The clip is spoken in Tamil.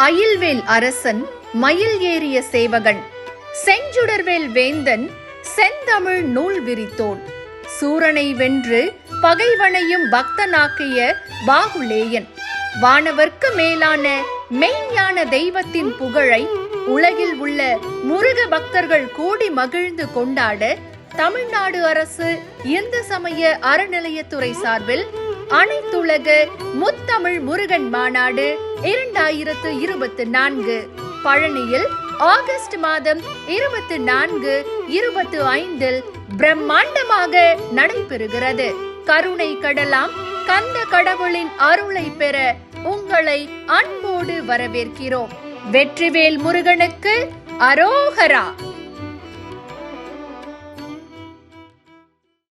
அயில்வேல் அரசன் மயில் ஏறிய சேவகன், செஞ்சுடர்வேல் வேந்தன் செந்தமிழ் நூல் விரித்தோன், சூரனை வென்று பகைவனையும் பக்தனாக்கிய பாகுலேயன், வானவர்க்கு மேலான மெய்ஞான தெய்வத்தின் புகழை உலகில் உள்ள முருக பக்தர்கள் கூடி மகிழ்ந்து கொண்டாட தமிழ்நாடு அரசு இந்து சமய அறநிலையத்துறை சார்பில் அனைத்துலக முத்தமிழ் முருகன் மாநாடு 2024 பழனியில் ஆகஸ்ட் மாதம் 24, 25 பிரம்மாண்டமாக நடைபெறுகிறது. கருணை கடலாம் கந்த கடவுளின் அருளை பெற உங்களை அன்போடு வரவேற்கிறோம். வெற்றிவேல் முருகனுக்கு அரோகரா.